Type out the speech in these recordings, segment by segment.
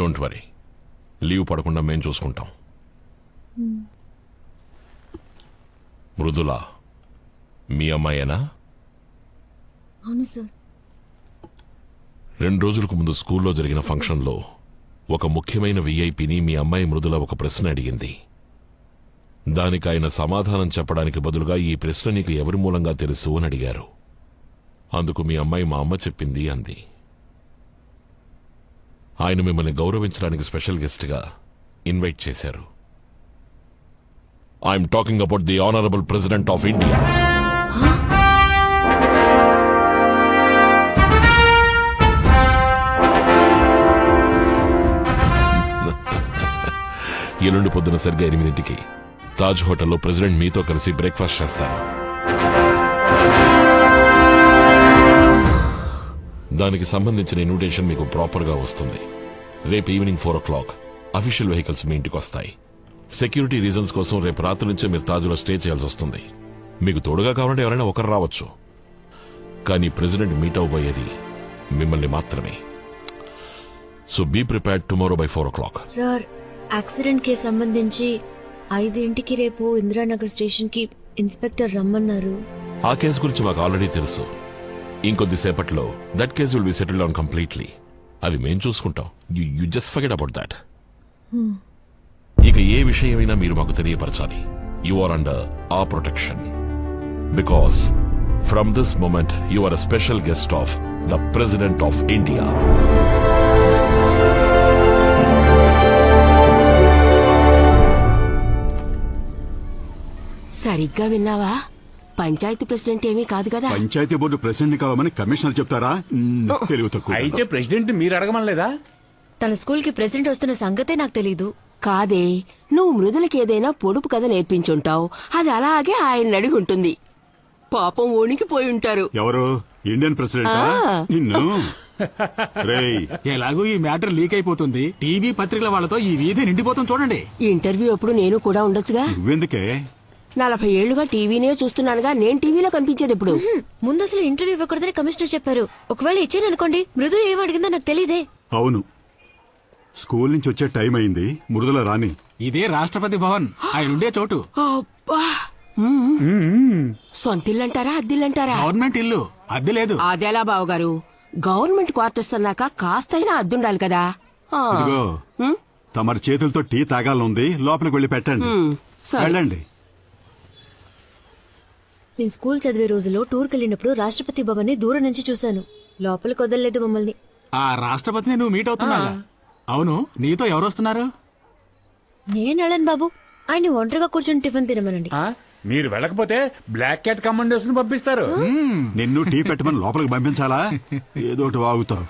Don't worry, leave పడకుండా మేం చూసుకుంటాం. మృదుల మీ అమ్మాయేనా? అవును సార్. 2 రోజులకు ముందు స్కూల్లో జరిగిన ఫంక్షన్లో ఒక ముఖ్యమైన విఐపిని మీ అమ్మాయి మృదుల ఒక ప్రశ్న అడిగింది. దానికి ఆయన సమాధానం చెప్పడానికి బదులుగా ఈ ప్రశ్న నీకు ఎవరి మూలంగా తెలుసు అని అడిగారు. అందుకు మీ అమ్మాయి మా అమ్మ చెప్పింది అంది. ఆయన మిమ్మల్ని గౌరవించడానికి స్పెషల్ గెస్ట్గా ఇన్వైట్ చేశారు. I'm talking about the honourable president of India. ఎల్లుండి పొద్దున సరిగ్గా 8ంటికి తాజ్ హోటల్లో ప్రెసిడెంట్ మీతో కలిసి బ్రేక్ఫాస్ట్ చేస్తారు. దానికి సంబంధించిన ఇన్విటేషన్ మీకు ప్రాపర్గా వస్తుంది. రేపు ఈవినింగ్ 4 o'clock అఫీషియల్ వెహికల్స్ మీ ఇంటికి వస్తాయి. సెక్యూరిటీ రీజన్స్ కోసం రేపు రాత్రి నుంచే మీరు తాజ్లో స్టే చేయాల్సి వస్తుంది. మీకు తోడుగా కావాలంటే ఎవరైనా ఒకరు రావచ్చు, కానీ ప్రెసిడెంట్ మీట్ అవబోయేది మిమ్మల్ని మాత్రమే. So be prepared tomorrow by 4 o'clock. Sir, accident కి సంబంధించి 5ంటికి రేపు ఇందిరానగర్ స్టేషన్ కి ఇన్స్పెక్టర్ రమ్మన్నారు. ఆ కేసు గురించి మాకు ఆల్రెడీ తెలుసు. ఇంకొద్దిసేపట్లో that case will be settled down completely. అది మేం చూసుకుంటాం. You just forget about that. ఇక ఏ విషయమైనా మీరు మాకు తెలియపరచాలి. You are under a protection. Because from this moment you are a special guest of the president of India. సరిగ్గా విన్నావా? పంచాయతీ ప్రెసిడెంట్ ఏమీ కాదు కదా. పంచాయతీ బోర్డు ప్రెసిడెంట్ కావాలని కమిషనర్ చెప్తారా? తెలివి తక్కువ. అయితే ప్రెసిడెంట్ మీరు అడగమనలేదా? తన స్కూల్ కి ప్రెసిడెంట్ వస్తున్న సంగతే నాకు తెలీదు. కాదే, నువ్వు మృదులకి ఏదైనా పొడుపు కథ నేర్పించుంటావు. అది అలాగే ఆయన అడిగి ఉంటుంది. పాపం వణికిపోయి ఉంటారు. ఎవరు? Indian president? నిన్ను రేయ్, ఎలాగో ఈ మ్యాటర్ లీక్ అయిపోతుంది. టీవీ పత్రికల వాళ్ళతో ఈ వీధి నిండిపోతుంది చూడండి. ఇంటర్వ్యూ అప్పుడు నేను కూడా ఉండొచ్చుగా. నువ్వెందుకే? 40 ఏళ్లుగా టీవీనే చూస్తున్నానుగా. నేను టీవీలో కనిపించేది ఇప్పుడు. ముందు అసలు ఇంటర్వ్యూ ఇవ్వకూడదని కమిషనర్ చెప్పారు. ఒకవేళ ఇచ్చాననుకోండి, మృదు ఏం అడిగిందో నాకు తెలీదే. అవును, స్కూల్ నుంచి వచ్చే టైం అయింది. మృదుల రాని. ఇదే రాష్ట్రపతి భవన్, ఆయన ఉండే చోటు. అబ్బా! సొంతిల్లంటారా అద్దిల్లంటారా? గవర్నమెంట్ ఇల్లు, అద్దె లేదు. అదెలా బావగారు? గవర్నమెంట్ క్వార్టర్స్ అన్నాక కాస్తైనా అద్దుండాలి కదా. ఇదిగో, తమరి చేతులతో టీ తాగాలనుంది. లోపలికి వెళ్ళి పెట్టండి. సరే. వెళ్ళండి. నేను స్కూల్ చదివే రోజుల్లో టూర్కి వెళ్ళినప్పుడు రాష్ట్రపతి భవన్ ని దూరం నుంచి చూశాను. లోపలికి వదలలేదు మమ్మల్ని. ఆ రాష్ట్రపతిని నువ్వు మీట్ అవుతున్నా? అవును, నీతో ఎవరు వస్తున్నారు? నేను వెళ్ళను బాబు. ఆయన ఒంటరిగా కూర్చొని టిఫిన్ తినమనండి. మీరు వెళ్ళకపోతే బ్లాక్ క్యాట్ కమాండర్స్ ను పంపిస్తారు. నిన్ను టీ పెట్టమని లోపలికి పంపించాలా? ఏదోటి వాగుతావు.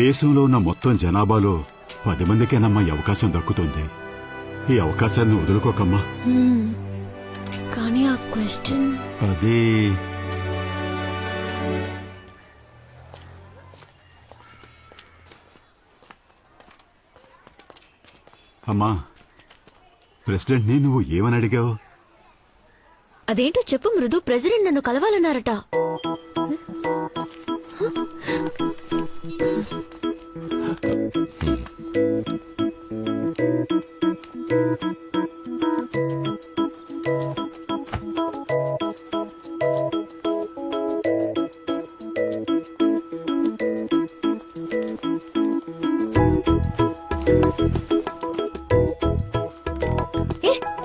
దేశంలో ఉన్న మొత్తం జనాభాలో 10 మందికేనమ్మా ఈ అవకాశం దక్కుతుంది. ఈ అవకాశాన్ని వదులుకోకమ్మా. కానీ ఆ క్వశ్చన్ అది అమ్మా, ప్రెసిడెంట్ ని నువ్వు ఏమని అడిగావు? అదేంటో చెప్పు మృదు. ప్రెసిడెంట్ నన్ను కలవాలన్నారట.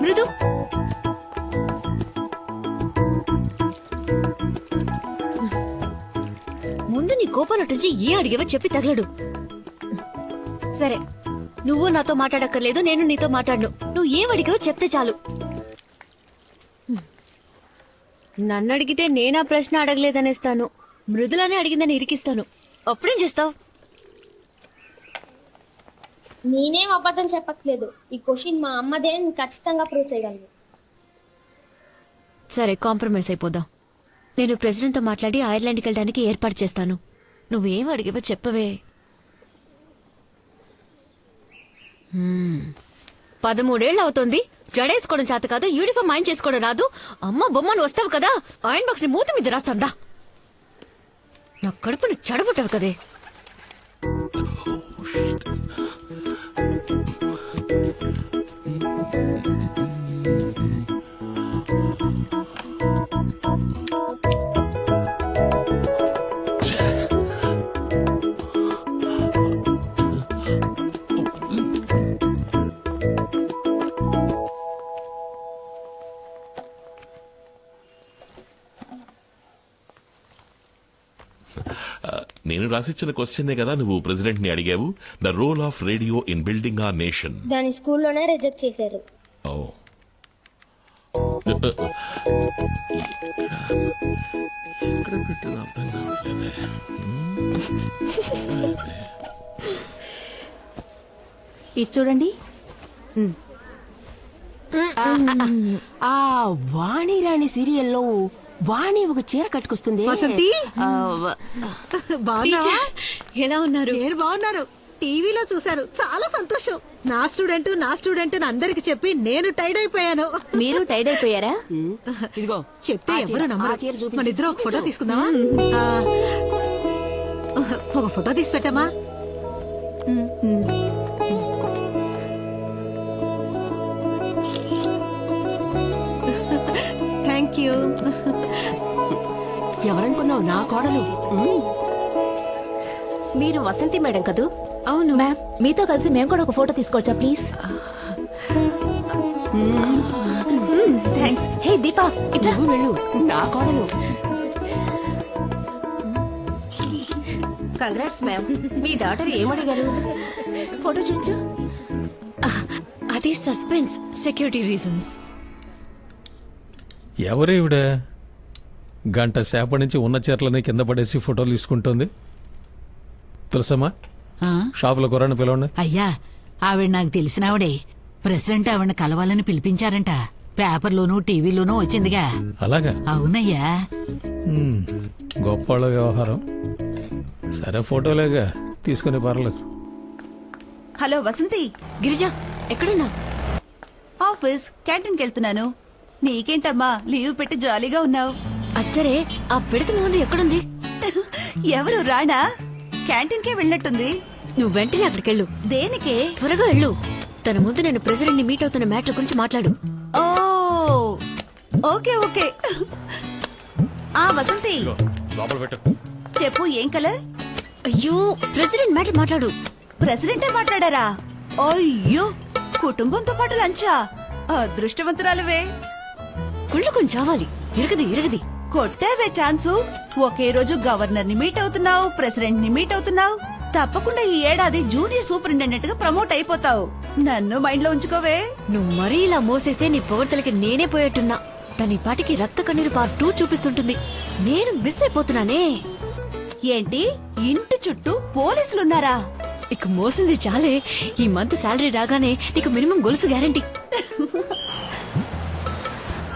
మృదు, ముందు నీ కోపాలు నుంచి ఏ అడిగేవో చెప్పి తగలడు. సరే, నువ్వు నాతో మాట్లాడక్కర్లేదు, నేను నీతో మాట్లాడను. నువ్వు ఏం అడిగావో చెప్తే చాలు. నన్ను అడిగితే నేనా ప్రశ్న అడగలేదనేస్తాను. మృదులానే అడిగిందని ఇరికిస్తాను. అప్పుడేం చేస్తావు? నేనేం అబద్ధం చెప్పట్లేదు. ఈ క్వశ్చన్ మా అమ్మదే అని ఖచ్చితంగా ప్రూవ్ చేయగలను. సరే, కాంప్రమైజ్ అయిపోదాం. నేను ప్రెసిడెంట్ తో మాట్లాడి ఐర్లాండ్కి వెళ్ళడానికి ఏర్పాటు చేస్తాను. నువ్వేం అడిగావో చెప్పవే. 13 ఏళ్ళు అవుతోంది. జడేసుకోవడం చేత కాదు, యూనిఫామ్ ఆయన చేసుకోవడం రాదు. అమ్మ బొమ్మను వస్తావు కదా, ఆయన బాక్స్ ని మూతి మీద రాస్తాందా. నా కడుపుని చెడబుట్టావు కదే. నేను రాసిచ్చిన క్వశ్చనే కదా నువ్వు ప్రెసిడెంట్ ని అడిగావు. The role of radio in building our nation. దాని స్కూల్లోనే రిజెక్ట్ చేశారు. ఓ ఎక్కడ పెట్టాను అర్థం కావట్లేదే. ఇది చూడండి. ఆ వాణిరాణి సీరియల్లో వాణి ఒక చీర కట్టుకొస్తుంది. వసంతి? ఆ, వ- బాగున్నావా? ఎలా ఉన్నారు? నేను బాగున్నాను. టీవీలో చూశాను, చాలా సంతోషం. నా స్టూడెంట్ అందరికి చెప్పి నేను టైడ్ అయిపోయాను. మీరు టైడ్ అయిపోయారా? ఇదిగో చెప్తే ఆ చీర, ఎవరు నమ్మరు. ఆ చీర చూపించు. మన ఇద్దరు ఒక ఫోటో తీసుకుందామా? ఒక ఫోటో తీసి పెట్టామా? Thank you. ఎవరనుకున్నావు? నా కోడలు. మీరు వసంతి మేడం కదూ? అవును మ్యామ్, మీతో కలిసి మేము కూడా ఒక ఫోటో తీసుకోవచ్చా ప్లీజ్? థ్యాంక్స్. హే దీపా, ఇట్లా. నువ్వు వెళ్ళు, నా కోడలు. Congrats ma'am. మీ డాటర్ ఏమడిగారు? ఫోటో చూపించు. అది సస్పెన్స్, సెక్యూరిటీ రీజన్స్. ఎవరేవిడ గంట సేపటి నుంచి ఉన్న చీరలని కింద పడేసి ఫోటోలు తీసుకుంటుంది? తెలుసమ్మా, షాపులో కుర్రాన్ని పిలవండి. అయ్యా, ఆవిడ నాకు తెలిసినావిడే. ప్రెసిడెంట్ ఆవిడని కలవాలని పిలిపించారంట. పేపర్లోనూ టీవీలోనూ వచ్చిందిగా. అలాగా? అవునయ్యా. గొప్ప వ్యవహారం. సరే, ఫోటోలేగా తీసుకుని పర్లేదు. హలో వసంతి. గిరిజ, ఎక్కడున్నా? ఆఫీస్ క్యాంటీన్కి వెళ్తున్నాను. నీకేంటమ్మా లీవ్ పెట్టి జాలీగా ఉన్నావు? అది సరే, ఆ పిడత ముందు ఎక్కడుంది? ఎవరు రాణా? క్యాంటీన్కే వెళ్ళినట్టుంది. నువ్వు వెంటనే అక్కడికెళ్ళు. దేనికే? త్వరగా వెళ్ళు. తన ముందు నేను ప్రెసిడెంట్ ని మీట్ అవుతున్న మ్యాటర్ గురించి మాట్లాడు. ఓ ఓకే ఓకే. ఆ వసంతి, చెప్పు, ఏం కలర్? అయ్యో, ప్రెసిడెంట్ మ్యాటర్ మాట్లాడు. ప్రెసిడెంటే మాట్లాడారా? అయ్యో, కుటుంబంతో పాటు లంచా? అదృష్టవంతురాలువే. కుళ్ళు కొంచెం చావాలి. ఇరగది కొట్టావే ఛాన్సు. ఒకే రోజు గవర్నర్ ని మీట్ అవుతున్నావు, ప్రెసిడెంట్ ని మీట్ అవుతున్నావు. తప్పకుండా ఈ ఏడాది జూనియర్ సూపరింటెండెంట్ గా ప్రమోట్ అయిపోతావు. నన్ను మైండ్ లో ఉంచుకోవే. నువ్వు మరీ ఇలా మోసేస్తే నీ పొగడ్తలకి నేనే పోయేట్టున్నా. తన పాటికి రక్త కన్నీరు పార్ట్ 2 చూపిస్తుంటుంది. నేను మిస్ అయిపోతున్నానే. ఏంటి, ఇంటి చుట్టూ పోలీసులున్నారా? ఇక మోసింది చాలే. ఈ మంత్ శాలరీ రాగానే నీకు మినిమం గొలుసు గ్యారంటీ.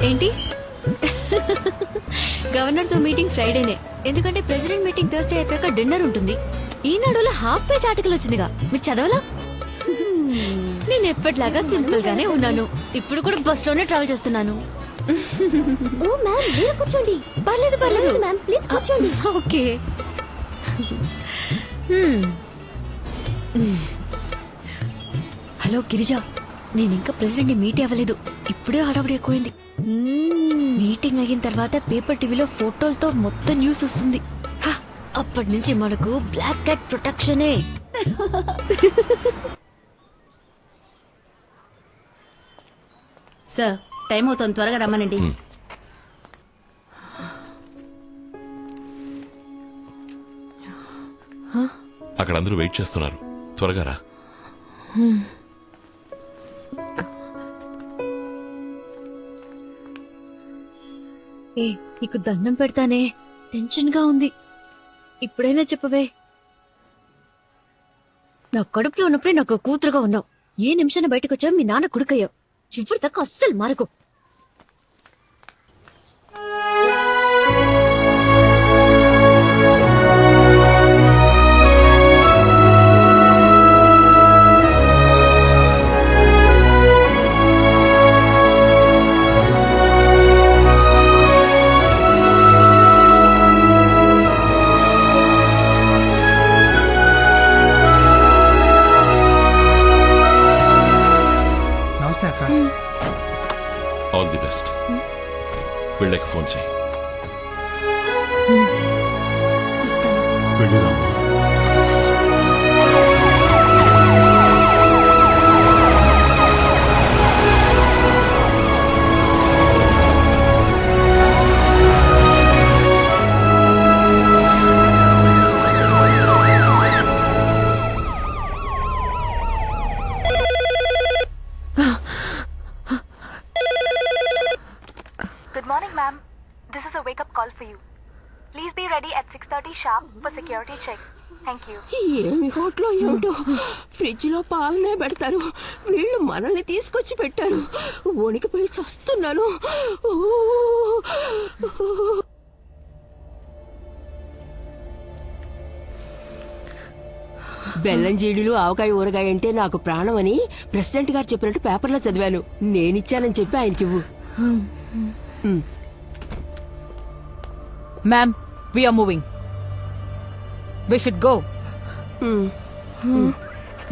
ఏంటి? గవర్నర్ తో మీటింగ్ ఫ్రైడేనే, ఎందుకంటే ప్రెసిడెంట్ మీటింగ్ థర్స్డే అయిపోయాక డిన్నర్ ఉంటుంది. ఈనాడులో హాఫ్ పేజ్ ఆర్టికల్ వచ్చిందిగా, మీరు చదవలా? నేను ఎప్పటిలాగా సింపుల్ గానే ఉన్నాను. ఇప్పుడు కూడా బస్ లోనే ట్రావెల్ చేస్తున్నాను. ఓ మ్యామ్, మీరు కూర్చోండి. పర్లేదు మ్యామ్, ప్లీజ్ కూర్చోండి. ఓకే. హలో గిరిజ, నేను ఇంకా ప్రెసిడెంట్ ని మీట్ అవ్వలేదు. ఇప్పుడే హడావుడి ఎక్కువైంది. మీటింగ్ అయిన తర్వాత పేపర్ టీవీలో ఫోటోలతో మొత్తం న్యూస్ వస్తుంది. అప్పటి నుంచి మనకు బ్లాక్ క్యాట్ ప్రొటెక్షనే. సార్, టైం అవుతుంది, త్వరగా రమ్మనండి. అక్కడ అందరూ వెయిట్ చేస్తున్నారు, త్వరగా రా. ఏ, నీకు దండం పెడతానే, టెన్షన్ గా ఉంది. ఇప్పుడైనా చెప్పవే. నా కడుపులో ఉన్నప్పుడే నాకు కూతురుగా ఉన్నావు. ఏ నిమిషాన్ని బయటకు వచ్చావు, మీ నాన్న కొడుకయ్యావు. చివరి తక్కువ అస్సలు మారకు. వెళ్ళిరాము. Good morning, ma'am. This is a wake-up call for you. Please be ready at 6:30 sharp for security check. Thank you. ఏమి హోటలో ఏమిటో ఫ్రిడ్జ్ లో పాలనే పెడతారు, వీళ్ళు మనల్ని తీసుకొచ్చి పెట్టారు. వణికిపోయి చస్తున్నాను. బెల్లం జీడీలు ఆవకాయ ఊరగాయ అంటే నాకు ప్రాణం అని ప్రెసిడెంట్ గారు చెప్పినట్టు పేపర్లో చదివాను. నేనిచ్చానని చెప్పి ఆయనకివ్వు. Ma'am, we are moving. We should go.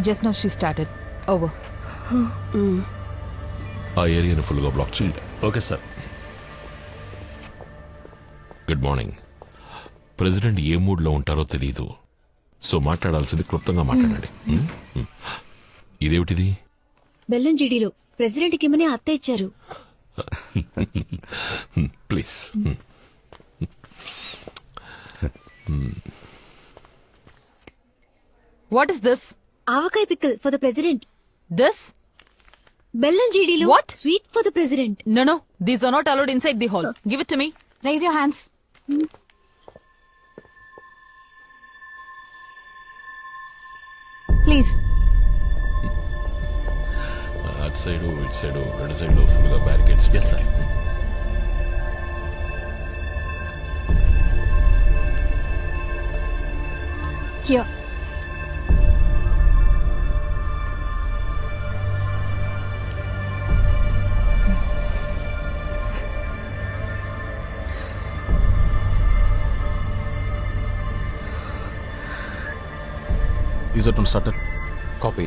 Just now she started. Over. ఆ ఏరియాని ఫుల్గా బ్లాక్ చేయండి. Okay sir. Good morning. President ఏ మూడ్లో ఉంటారో తెలియదు, సో మాట్లాడాల్సింది క్లుప్తంగా మాట్లాడండి. ఇదేమిటిది? బెల్లం జీడీలో ప్రెసిడెంట్ కి ఇమ్మని అత్త ఇచ్చారు. Please. What is this? Avakaya pickle for the president. This? బెల్లం జీడీలు What? Sweet for the president. No. These are not allowed inside the hall. Give it to me. Raise your hands. Please. అటు side ఇటు side రెండు సైడ్లో ఫుల్గా barricades. Yes sir. Here. Is it started? Copy.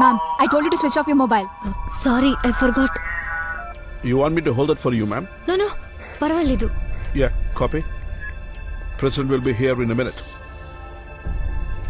Ma'am, I told you to switch off your mobile. Sorry, I forgot. You want me to hold that for you, ma'am? No పర్వాలేదు. Yeah, copy. President will be here in a minute.